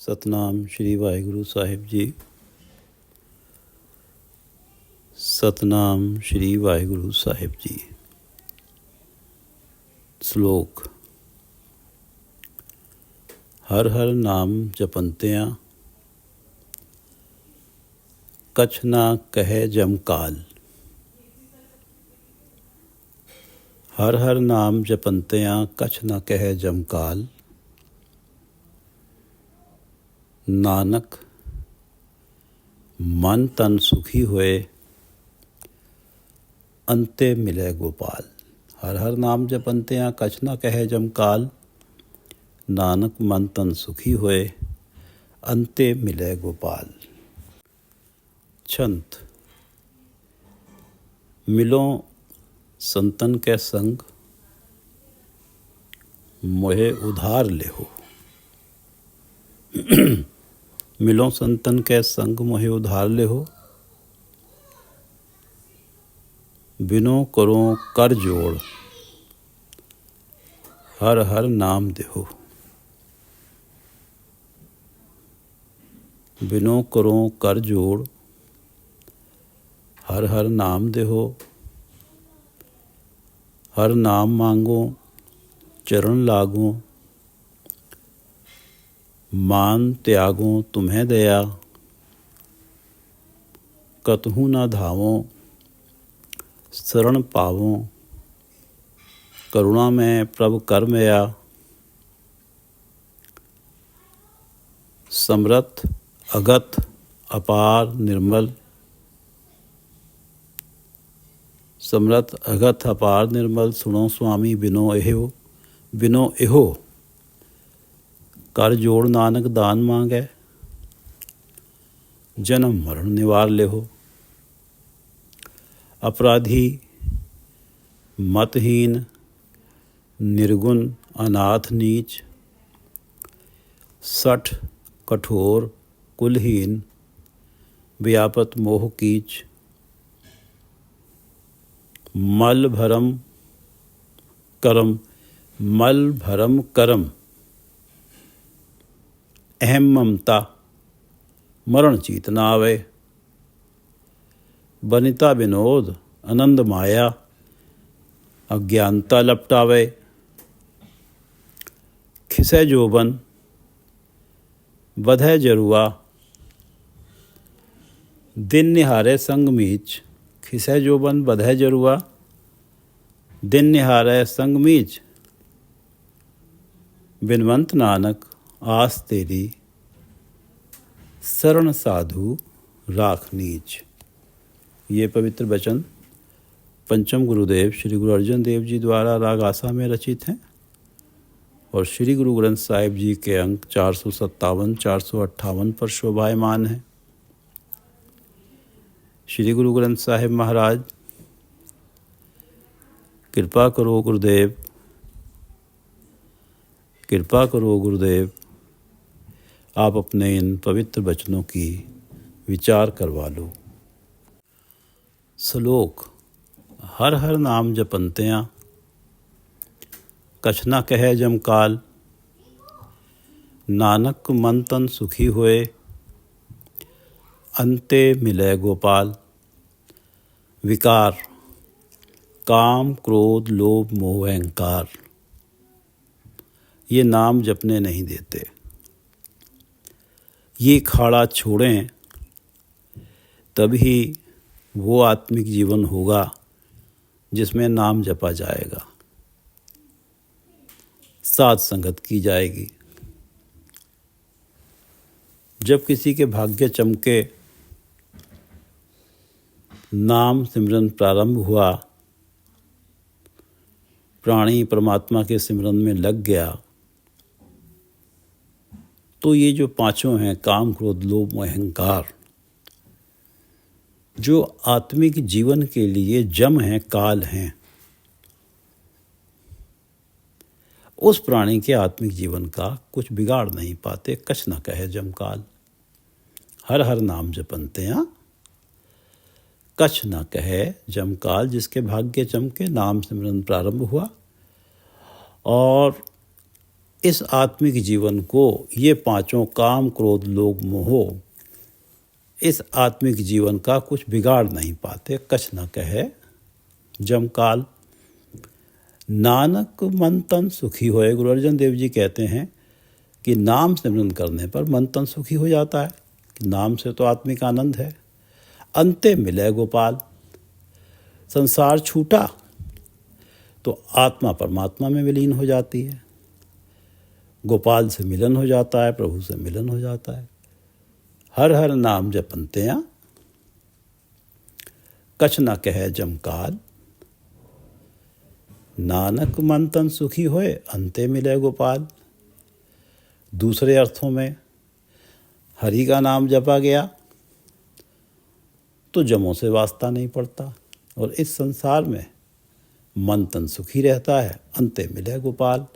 ਸਤਨਾਮ ਸ਼੍ਰੀ ਵਾਹਿਗੁਰੂ ਸਾਹਿਬ ਜੀ। ਸਤਨਾਮ ਸ਼੍ਰੀ ਵਾਹਿਗੁਰੂ ਸਾਹਿਬ ਜੀ। ਸ਼ਲੋਕ। ਹਰ ਹਰ ਨਾਮ ਜਪੰਤਿਆਂ, ਕਛ ਨਾ ਕਹੈ ਜਮ ਕਾਲ। ਹਰ ਹਰ ਨਾਮ ਜਪੰਤਿਆਂ, ਕਛ ਨਾ ਕਹੈ ਜਮ ਕਾਲ। ਨਾਨਕ ਮਨ ਤਨ ਸੁਖੀ ਹੋਏ, ਅੰਤੇ ਮਿਲੇ ਗੋਪਾਲ। ਹਰ ਹਰ ਨਾਮ ਜਪੰਤਿਆਂ, ਕਛ ਨਾ ਕਹੈ ਜਮ ਕਾਲ। ਨਾਨਕ ਮਨ ਤਨ ਸੁਖੀ ਹੋਏ, ਅੰਤੇ ਮਿਲੇ ਗੋਪਾਲ। छंत। मिलो संतन के संग, मोहे उधार लेहो। मिलो संतन के संग, मोहे उधार लेहो। बिनो करो कर जोड़, हर हर नाम देहो। बिनो करो कर जोड़, हर हर नाम देहो। हर नाम मांगो, चरण लागो। मान त्यागो तुम्हें दया, कतहु न धावो। शरण पावो, करुणा में प्रभु कर मया। समरथ अगत अपार निर्मल। समरथ अगत अपार निर्मल, सुनो स्वामी बिनो एहो। बिनो एहो कर जोड़, नानक दान मांगै। जन्म मरण निवार लेहो। अपराधी मतहीन, निर्गुण अनाथ नीच। सठ कठोर कुलहीन, व्यापत मोह कीच। मल भरम करम, मल भरम करम। अहम ममता, मरण चीत न आवे। बनिता विनोद, आनंद माया। अज्ञानता लपटावे। खिसै जोबन, बधै जरुआ। दिन निहारे संग मीच। खिसै जोबन बधै जरुआ, दिन निहारै संग मीच। बिनवंत नानक आस तेरी, शरण साधु राख नीच। ये पवित्र वचन पंचम गुरुदेव श्री गुरु अर्जन देव जी द्वारा राग आसा में रचित हैं और श्री गुरु ग्रंथ साहिब जी के अंक 457, 458 पर शोभायमान हैं। श्री गुरु ग्रंथ साहिब महाराज, कृपा करो गुरुदेव, कृपा करो गुरुदेव, आप अपने इन पवित्र वचनों की विचार करवा लो। श्लोक। हर हर नाम जपंतियाँ, कछ ना कहे जम काल। नानक मन तन सुखी होए, अंते मिले गोपाल। विकार काम क्रोध लोभ मोह अहंकार, ये नाम जपने नहीं देते। ये खाड़ा छोड़ें, तभी वो आत्मिक जीवन होगा जिसमें नाम जपा जाएगा, साध संगत की जाएगी। जब किसी के भाग्य चमके, नाम सिमरन प्रारंभ हुआ, प्राणी परमात्मा के सिमरन में लग गया, तो ये जो पांचों हैं, काम क्रोध लोभ मोह अहंकार, जो आत्मिक जीवन के लिए जम हैं, काल हैं, उस प्राणी के आत्मिक जीवन का कुछ बिगाड़ नहीं पाते। कछ न कहे जम काल। हर हर नाम जपंतियाँ, कछ न कहे जम काल। जिसके भाग्य चमके, नाम सिमरन प्रारंभ हुआ और इस आत्मिक जीवन को ये पांचों काम क्रोध लोभ मोह इस आत्मिक जीवन का कुछ बिगाड़ नहीं पाते। कछ न कहे जमकाल, नानक मन तन सुखी होए। गुरु अर्जन देव जी कहते हैं कि नाम सिमरन करने पर मन तन सुखी हो जाता है, कि नाम से तो आत्मिक आनंद है। अंते मिले गोपाल, संसार छूटा तो आत्मा परमात्मा में विलीन हो जाती है। गोपाल से मिलन हो जाता है, प्रभु से मिलन हो जाता है। हर हर नाम जपंत्या, कछ न कहे जमकाल, नानक मन तन सुखी होए, अंते मिले गोपाल। दूसरे अर्थों में हरि का नाम जपा गया तो जमों से वास्ता नहीं पड़ता और इस संसार में मन तन सुखी रहता है, अंते मिले गोपाल।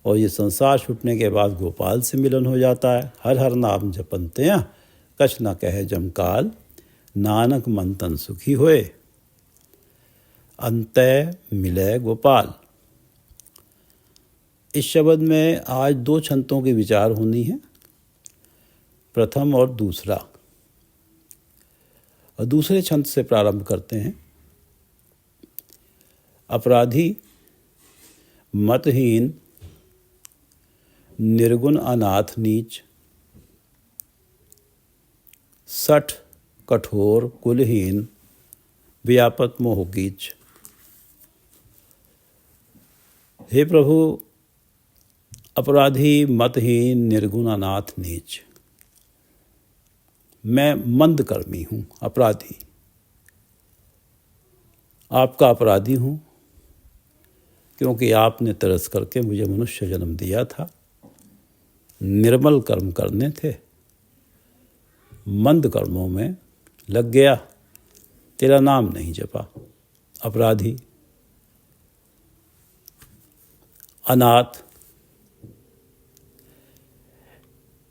और ये संसार छूटने के बाद गोपाल से मिलन हो जाता है। हर हर नाम जपंत्या, कछ न कहे जमकाल, नानक मन तन सुखी होए, अंतय मिले गोपाल। इस शब्द में आज दो छंतों की विचार होनी है, प्रथम और दूसरा। और दूसरे छंत से प्रारंभ करते हैं। अपराधी, मतहीन, निर्गुण अनाथ नीच, सठ कठोर कुलहीन, व्यापत मोह कीच। हे प्रभु, अपराधी, मतहीन, निर्गुण अनाथ नीच, मैं मंद कर्मी हूँ, अपराधी। आपका अपराधी हूँ क्योंकि आपने तरस करके मुझे मनुष्य जन्म दिया था। निर्मल कर्म करने थे, मंद कर्मों में लग गया, तेरा नाम नहीं जपा। अपराधी। अनाथ,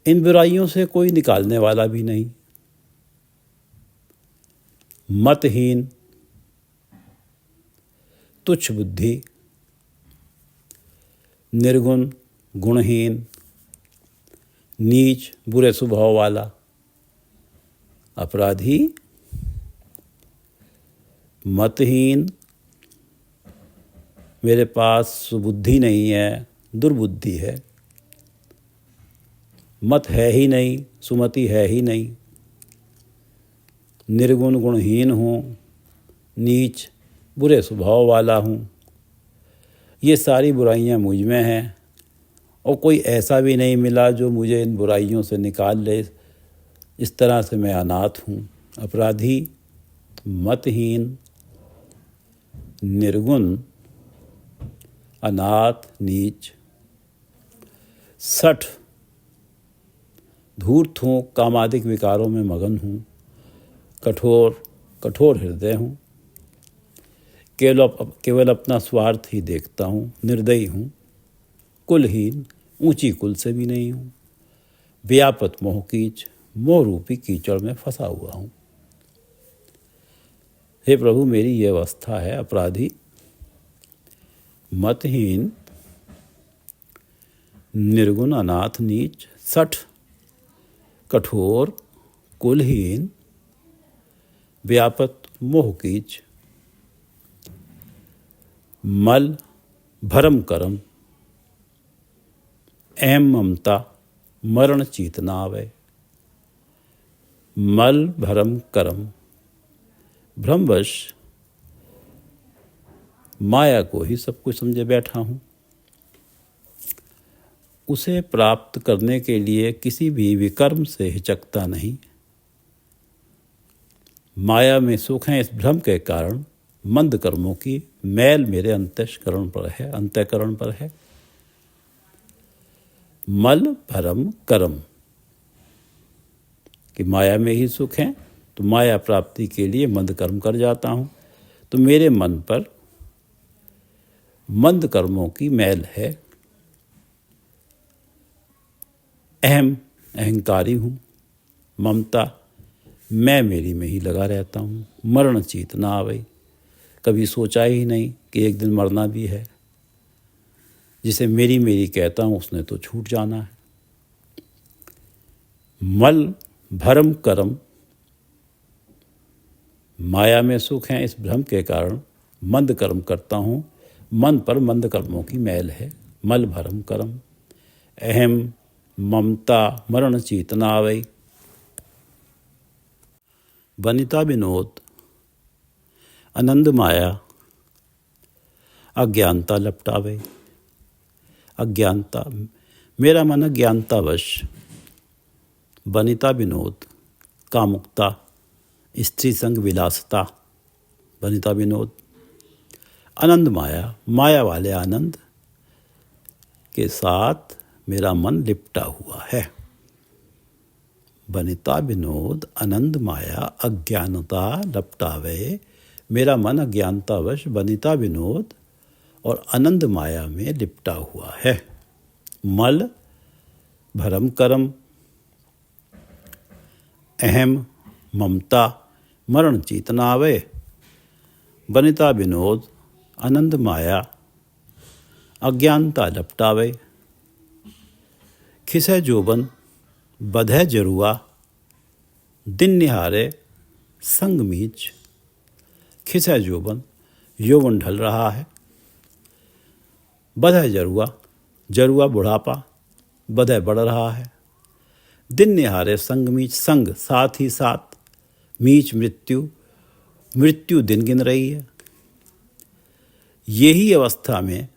इन बुराइयों से कोई निकालने वाला भी नहीं। मतहीन, तुच्छ बुद्धि। निर्गुण, गुणहीन, नीच, बुरे स्वभाव वाला। अपराधी, मतहीन, मेरे पास सुबुद्धि नहीं है, दुर्बुद्धि है। मत है ही नहीं, सुमति है ही नहीं। निर्गुण, गुणहीन हूँ, नीच, बुरे स्वभाव वाला हूँ। ये सारी बुराइयाँ मुझ में हैं और कोई ऐसा भी नहीं मिला जो मुझे इन बुराइयों से निकाल ले। इस तरह से मैं अनाथ हूँ। अपराधी, मतहीन, निर्गुण, अनाथ, नीच। सठ, धूर्त हूँ, कामादिक विकारों में मगन हूँ। कठोर, कठोर हृदय हूँ, केवल अपना स्वार्थ ही देखता हूँ। निर्दयी हूँ, कुलहीन, ऊंची कुल से भी नहीं हूँ। व्यापत मोह कीच, मोह रूपी कीचड़ में फंसा हुआ हूँ। हे प्रभु, मेरी ये अवस्था है। अपराधी, मतहीन, निर्गुण, अनाथ, नीच, सठ, कठोर, कुलहीन, व्यापत मोह कीच। मल, भरम करम, अहम ममता, मरण चीत न आवे। मल, भरम, करम, भ्रमवश माया को ही सब कुछ समझे बैठा हूँ। उसे प्राप्त करने के लिए किसी भी विकर्म से हिचकता नहीं। माया में सुख है, इस भ्रम के कारण मंद कर्मों की मैल मेरे अंतःकरण पर है। मल, भरम, करम, कि माया में ही सुख है तो माया प्राप्ति के लिए मंद कर्म कर जाता हूँ। तो मेरे मन पर मंद कर्मों की मैल है। अहंकारी हूँ। ममता, मैं मेरी में ही लगा रहता हूँ। मरण चीत ना आवे, कभी सोचा ही नहीं कि एक दिन मरना भी है। जिसे मेरी मेरी कहता हूँ उसने तो छूट जाना है। मल भरम करम, माया में सुख है, इस भ्रम के कारण मंद कर्म करता हूँ। मन पर मंद कर्मों की मैल है। मल भरम करम, अहम ममता मरण चेतना आवै। वनिता विनोद आनंद माया अज्ञानता लपटावे। अज्ञानता, मेरा मन अज्ञानतावश। वनिता विनोद कामुकता, स्त्री संग विलासता। वनिता विनोद आनंद माया, माया वाले आनंद के साथ मेरा मन लिपटा हुआ है। वनिता विनोद आनंद माया अज्ञानता लपटावे। मेरा मन अज्ञानतावश वनिता विनोद और आनंद माया में लिपटा हुआ है। मल भरम करम, अहम ममता मरण चेतना आवे। वनिता विनोद आनंद माया अज्ञानता लपटावे। खिसै जोबन बधै जरुआ, दिन निहारे संग मीच। खिसै जोबन, यौवन ढल रहा है। बधै जरुआ, जरुआ बुढ़ापा, बधै बढ़ रहा है। दिन निहारे संग मीच, संग साथ ही साथ, मीच मृत्यु, मृत्यु दिन गिन रही है। यही अवस्था में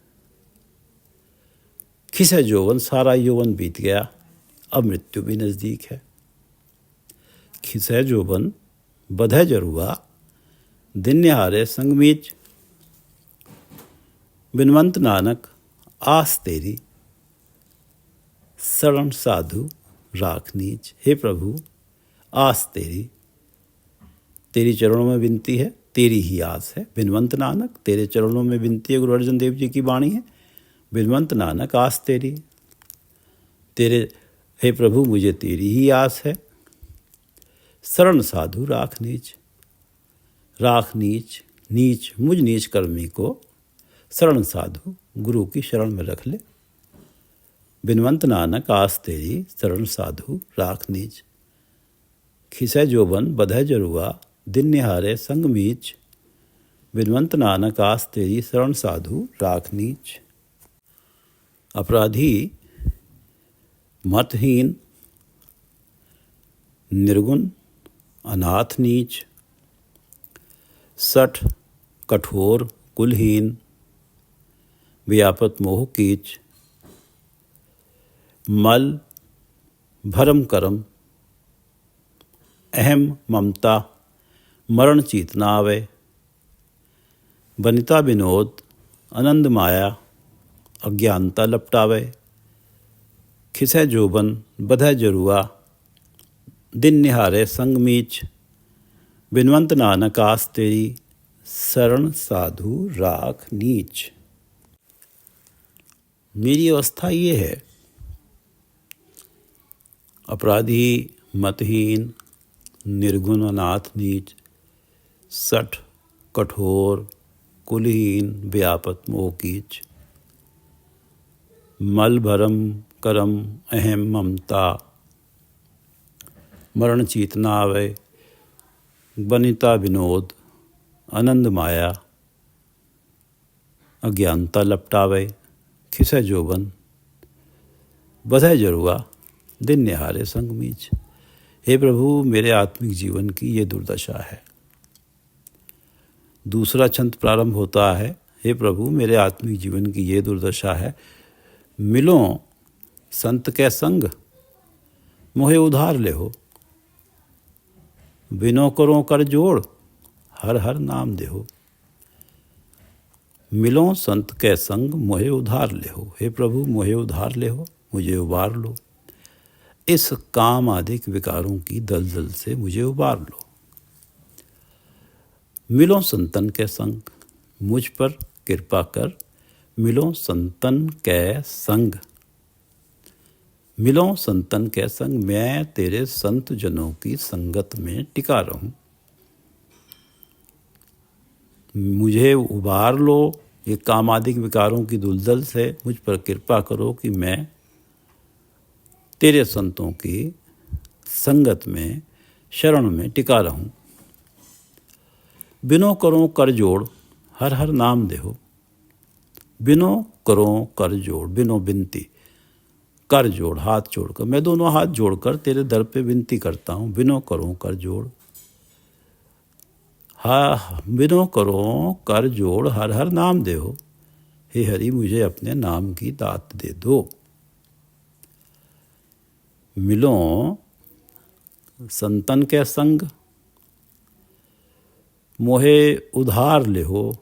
खिसै यौवन, सारा यौवन बीत गया, अब मृत्यु भी नजदीक है। खिसै यौवन बधै जरुआ, दिन निहारे संग मीच। बिनवंत नानक आस तेरी, शरण साधु राख नीच। हे प्रभु, आस तेरी, तेरी चरणों में विनती है, तेरी ही आस है। बिनवंत नानक, तेरे चरणों में विनती है। गुरु अर्जन देव जी की वाणी है। बिनवंत नानक आस तेरी, तेरे, हे प्रभु मुझे तेरी ही आस है। शरण साधु राख नीच, राख नीच, नीच मुझ नीच कर्मी को शरण साधु गुरु की शरण में रख ले। बिनवंत नानक आस तेरी, शरण साधु राख नीच। खिसै जोबन बधै जरुआ, दिन निहारे संग मीच। बिनवंत नानक आस तेरी, शरण साधु राख नीच। अपराधी मतहीन निर्गुण अनाथ नीच। सठ कठोर कुलहीन, व्यापत मोह कीच। मल भरम करम, अहम ममता मरण चेतना आवे। वनिता विनोद आनंद माया अज्ञानता लपटावे। खिसै जोबन बधै जरुआ, दिन निहारे संग मीच। बिनवंत नानक आस तेरी, शरण साधु राख नीच। मेरी अवस्था ये है, अपराधी मतहीन निर्गुण अनाथ नीच। सठ कठोर कुलहीन, व्यापत मोह कीच। मल भरम करम, अहम ममता मरण चेतना आवे। वनिता विनोद आनंद माया अज्ञानता लपटावे। खिसै जोबन बधै जरुआ, दिन निहारे संग मीच। हे प्रभु, मेरे आत्मिक जीवन की ये दुर्दशा है। दूसरा छंद प्रारंभ होता है, हे प्रभु मेरे आत्मिक जीवन की ये दुर्दशा है। मिलो संत कै संग, मोहे उधार ले हो। बिनो करो कर जोड़, हर हर नाम देहो। मिलो संत कै संग, मोहे उधार ले हो। हे प्रभु मोहे उधार ले हो, मुझे उबार लो। इस काम आदिक विकारों की दलदल से मुझे उबार लो। मिलो संतन के संग, मुझ पर कृपा कर। मिलो संतन कै संग, मिलो संतन कै संग, मैं तेरे संत जनों की संगत में टिका रहूं। मुझे उबार लो ये कामादिक विकारों की दुलदल से मुझ पर कृपा करो कि मैं तेरे संतों की संगत में, शरण में टिका रहूं। बिनो करो कर जोड़, हर हर नाम देहो। बिनो करो कर जोड़, बिनो बिनती, कर जोड़ हाथ जोड़कर, मैं दोनों हाथ जोड़कर तेरे दर पे विनती करता हूँ। बिनो करो कर जोड़, हाँ बिनो करो कर जोड़, हर हर नाम देहो। हे हरि मुझे अपने नाम की दात दे दो। मिलो संतन के संग, मोहे उधार लेहो।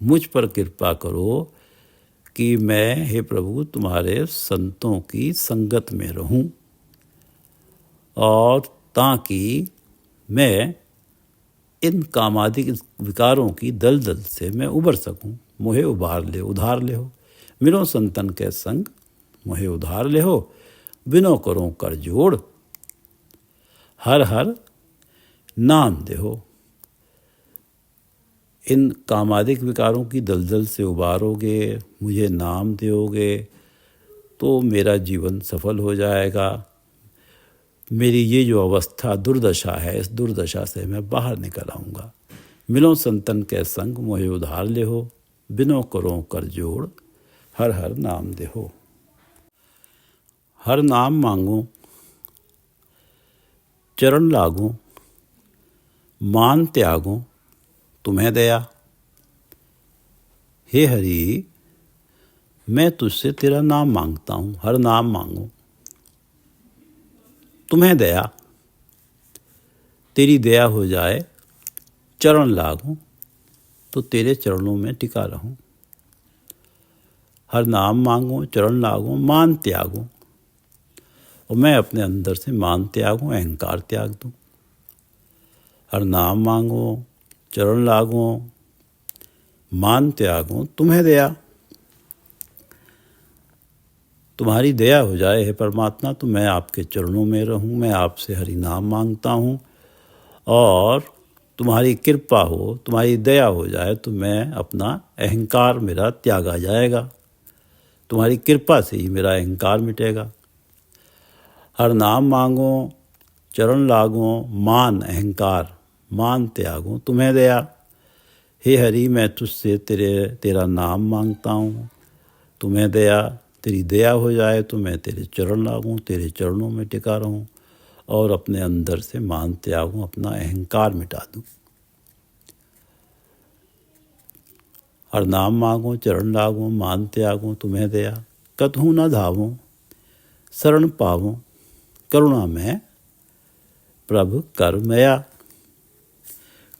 मुझ पर कृपा करो कि मैं, हे प्रभु, तुम्हारे संतों की संगत में रहूं और ताकि मैं इन कामादिक विकारों की दलदल से मैं उबर सकूं। मोहे उबार ले, उधार ले हो। मिलो संतन के संग, मोहे उधार ले हो। बिनो करो कर जोड़, हर हर नाम दे हो। इन कामादिक विकारों की दलदल से उबारोगे, मुझे नाम दोगे तो मेरा जीवन सफल हो जाएगा। मेरी ये जो अवस्था दुर्दशा है, इस दुर्दशा से मैं बाहर निकल आऊँगा। मिलो संतन के संग, मोहे उधार ले हो। बिनो करो कर जोड़, हर हर नाम दे हो। हर नाम मांगो, चरण लागो, मान त्यागो, तुम्हें दया। हे हरि मैं तुझसे तेरा नाम मांगता हूँ। हर नाम मांगो, तुम्हें दया, तेरी दया हो जाए। चरण लागूं तो तेरे चरणों में टिका रहूं। हर नाम मांगो, चरण लागूं, मान त्यागूं, और मैं अपने अंदर से मान त्यागूं, अहंकार त्याग दूं। हर नाम मांगो, चरण लागो, मान त्यागो, तुम्हें दया। तुम्हारी दया हो जाए हे परमात्मा तो मैं आपके चरणों में रहूं। मैं आपसे हरि नाम मांगता हूं और तुम्हारी कृपा हो, तुम्हारी दया हो जाए तो मैं अपना अहंकार मेरा त्याग आ जाएगा। तुम्हारी कृपा से ही मेरा अहंकार मिटेगा। हर नाम मांगो, चरण लागो, मान अहंकार, मान त्यागो, तुम्हें दया। हे हरि मैं तुझसे तेरा नाम मांगता हूँ, तुम्हें दया। तेरी दया हो जाए तो मैं तेरे चरण लागूं, तेरे चरणों में टिका रहूं और अपने अंदर से मान त्यागूं, अपना अहंकार मिटा दूं। हर नाम मांगो, चरण लागो, मान त्यागो, तुम्हें दया। कतहु न धावो, शरण पावो, करुणा में प्रभु कर मया।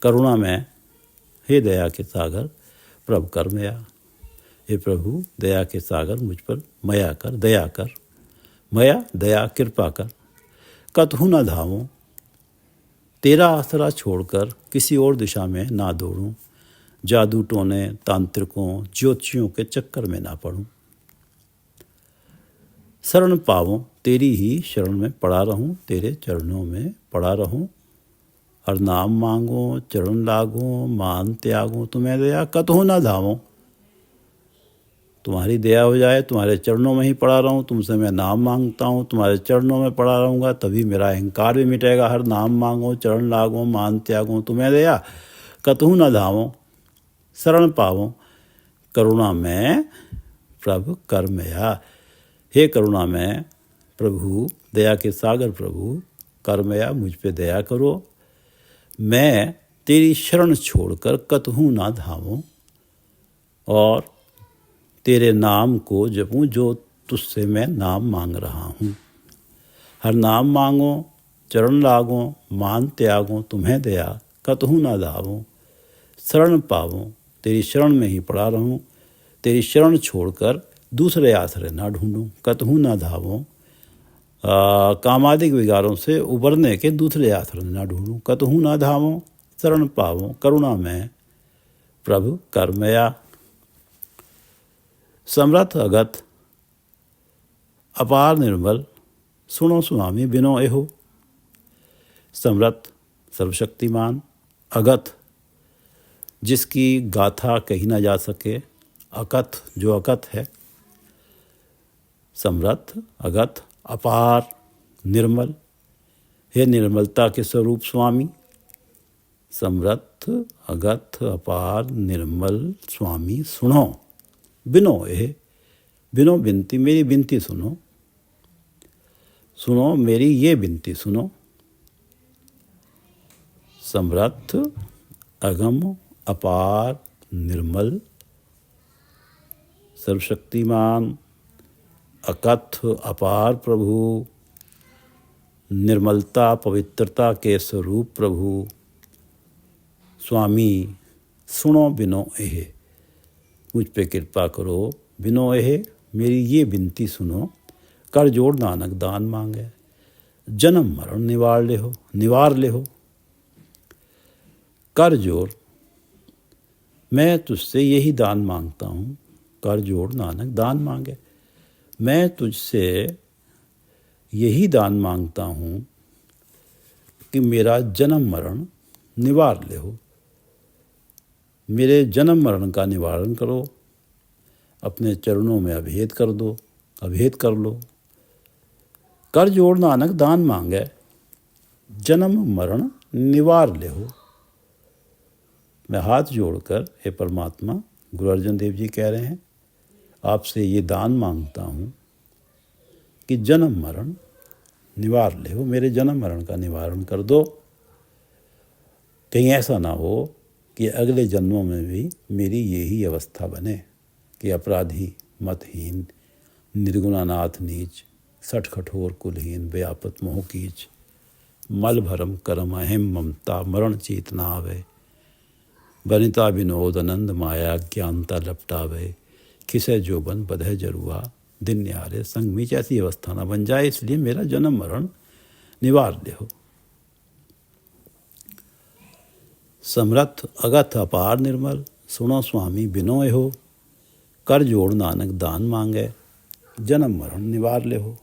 करुणा में हे दया के सागर प्रभु कर मया। हे प्रभु दया के सागर मुझ पर मया कर, दया कर। मया दया कृपा कर। कतहु न धावो, तेरा आसरा छोड़कर किसी और दिशा में ना दौड़ूं। जादू टोने, तांत्रिकों, ज्योतिषियों के चक्कर में ना पड़ूं। शरण पावो, तेरी ही शरण में पड़ा रहूं, तेरे चरणों में पड़ा रहूं। हर नाम मांगो, चरण लागो, मान त्यागो, तुम्हें दया। कतहु न धावो, तुम्हारी दया हो जाए, तुम्हारे चरणों में ही पड़ा रहूं। तुमसे मैं नाम मांगता हूँ, तुम्हारे चरणों में पड़ा रहूँगा तभी मेरा अहंकार भी मिटेगा। हर नाम मांगो, चरण लागो, मान त्यागो, तुम्हें दया। कतहु न धावो, शरण पावो, करुणा में प्रभु कर मया। हे करुणा में प्रभु, दया के सागर प्रभु कर मया, मुझ पे दया करो। मैं तेरी शरण छोड़कर कतहु ना धावूं और तेरे नाम को जपूं जो तुझसे मैं नाम मांग रहा हूँ। हर नाम मांगो, चरण लागो, मान त्यागो, तुम्हें दया। कतहु ना धावूं, शरण पावो, तेरी शरण में ही पड़ा रहूं। तेरी शरण छोड़कर दूसरे आश्रय ना ढूंढूं। कतहु ना धावूं, कामादिक विकारों से उबरने के दूसरे आश्रय ना ढूंढूं। कतहु ना धावों, शरण पावों, करुणा में प्रभु कर मया। समर्थ अगत अपार निर्मल, सुनो स्वामी बिनो एहो। समर्थ सर्वशक्तिमान, अगत जिसकी गाथा कही ना जा सके, अकथ जो अकथ है, समर्थ अगथ अपार निर्मल, हे निर्मलता के स्वरूप स्वामी। समर्थ अगथ अपार निर्मल स्वामी, सुनो बिनो ए, बिनो बिनती, मेरी बिनती सुनो, सुनो मेरी ये बिनती सुनो। समर्थ अगम अपार निर्मल, सर्वशक्तिमान अकथ अपार प्रभु, निर्मलता पवित्रता के स्वरूप प्रभु स्वामी, सुनो बिनो एह, मुझ पे कृपा करो, बिनो एह मेरी ये विनती सुनो। कर जोड़ नानक दान मांगे, जन्म मरण निवार ले हो। कर जोड़ मैं तुझसे यही दान मांगता हूँ, कर जोड़ नानक दान मांगे, मैं तुझसे यही दान मांगता हूँ कि मेरा जन्म मरण निवार ले हो, मेरे जन्म मरण का निवारण करो, अपने चरणों में अभेद कर लो। कर जोड़ नानक दान मांगे, जन्म मरण निवार ले हो। मैं हाथ जोड़कर हे परमात्मा, गुरु अर्जन देव जी कह रहे हैं, आपसे ये दान मांगता हूँ कि जन्म मरण निवार ले हो, मेरे जन्म मरण का निवारण कर दो। कहीं ऐसा ना हो कि अगले जन्मों में भी मेरी यही अवस्था बने कि अपराधी मतहीन निर्गुणानाथ नीच, सठ कठोर कुलहीन व्यापत मोह कीच, मल भरम करम अहिम ममता मरण चेतना आवे, बनिता विनोद आनंद माया ज्ञानता लपटावे, खिसे जोबन बधे जरुआ दिन न्यारे संग मीच, ऐसी अवस्था ना बन जाए, इसलिए मेरा जन्म मरण निवार ले हो। समर्थ अगथ अपार निर्मल, सुनो स्वामी बिनो हो। कर जोड़ नानक दान मांगे, जन्म मरण निवार ले हो।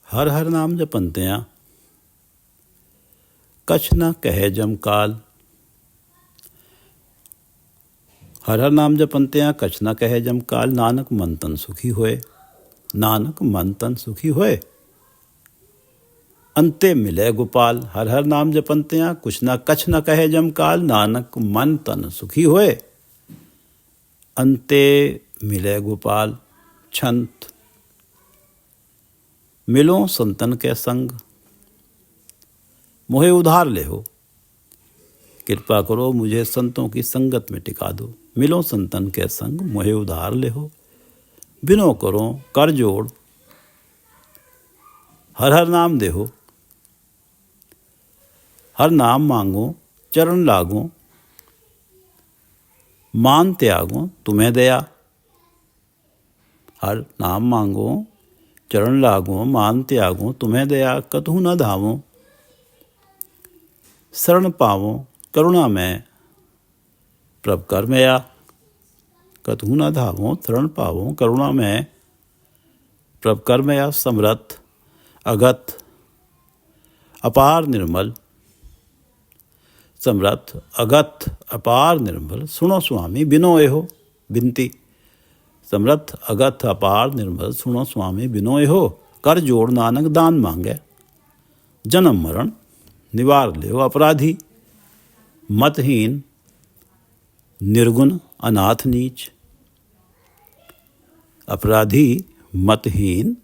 हर हर नाम जपंत्या कछ न कहे जम काल, हर हर नाम जपंत्या कछ न कहे जम काल, नानक मन तन सुखी होए, नानक मन तन सुखी होए, अंते मिले गोपाल। हर हर नाम जपंत्या कुछ न कछ न कहे जम काल, नानक मन तन सुखी होए, अंते मिले गोपाल। छंत मिलो संतन के संग, मोहे उधार ले हो, कृपा करो मुझे संतों की संगत में टिका दो। मिलो संतन के संग, मोहे उधार ले हो, बिनो करो कर जोड़, हर हर नाम दे हो। हर नाम मांगो चरण लागो, मान त्यागो तुम्हें दया। हर नाम मांगो चरण लागो, मान त्यागो तुम्हें दया, कतहु न धावो, शरण पावो करुणा में प्रभ कर मया। कतहु न धावो शरण पावो करुणा में प्रभ कर मया। समर्थ अगथ अपार निर्मल, समर्थ अगथ अपार निर्मल, सुनो स्वामी बिनो हो बिनती। समर्थ अगथ अपार निर्मल, सुनो स्वामी बिनो हो। कर जोड़ नानक दान मांगे, जन्म मरण निवार ले हो। अपराधी मतहीन निर्गुण अनाथ नीच, अपराधी मतहीन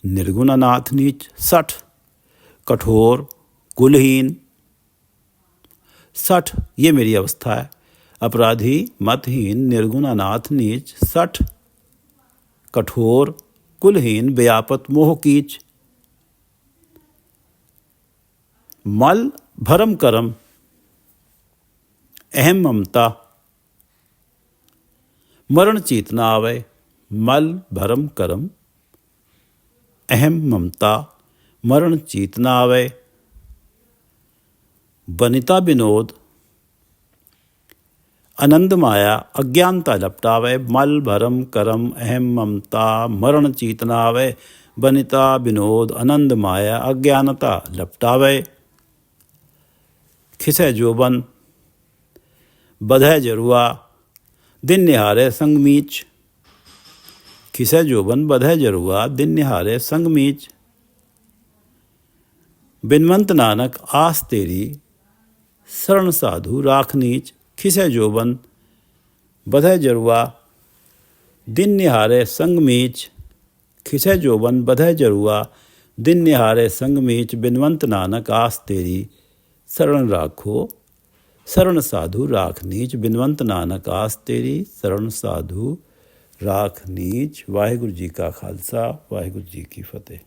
निर्गुण अनाथ नीच, सठ कठोर कुलहीन। सठ ये मेरी अवस्था है, अपराधी मतहीन निर्गुण अनाथ नीच, सठ कठोर कुलहीन व्यापत मोह कीच। मल भरम करम अहम ममता मरण चेतना आवे। मल भरम करम अहम ममता मरण चेतना आवे। बनिता विनोद आनंद माया अज्ञानता लपटावे। मल भरम करम अहम ममता मरण चेतना आवे। बनिता विनोद आनंद माया अज्ञानता लपटावे। खिसे जोबन बधे जरुआ दिन निहारे संग मीच, खिसै जोबन बधै जरुआ दिन निहारे संग मीच। बिनवंत नानक आस तेरी शरण साधु राख नीच, खिसै जोबन बधै जरुआ दिन निहारे संग मीच, खिसै जोबन बधै जरुआ दिन निहारे संग मीच। बिनवंत नानक आस तेरी शरण राखो शरण साधु राख नीच, बिनवंत नानक आस तेरी शरण साधु राख नीच। वाहिगुरू जी का खालसा, वाहिगुरू जी की फतेह।